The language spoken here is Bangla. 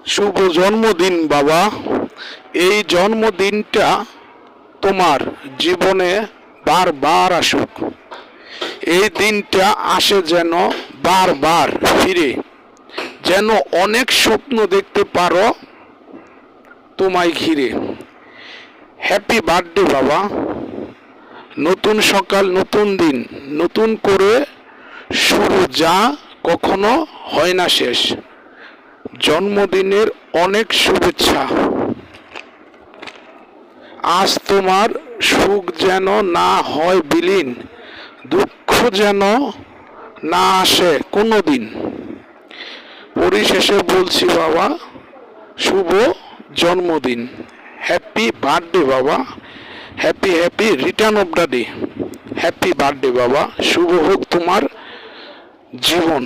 শুভ জন্মদিন বাবা। এই জন্মদিনটা তোমার জীবনে বারবার আসুক। এই দিনটা আসে যেন বারবার ফিরে, যেন অনেক স্বপ্ন দেখতে পারো তোমায় ঘিরে। হ্যাপি বার্থডে বাবা। নতুন সকাল, নতুন দিন, নতুন করে শুরু, যা কখনো হয় না শেষ। জন্মদিনের অনেক শুভেচ্ছা। আজ তোমার সুখ যেন না হয় বিলীন, দুঃখ যেন না আসে কোনো দিন। পরিশেষে বলছি বাবা, শুভ জন্মদিন। হ্যাপি বার্থডে বাবা। Happy happy return of the day. Happy birthday বাবা। শুভ হোক তোমার জীবন।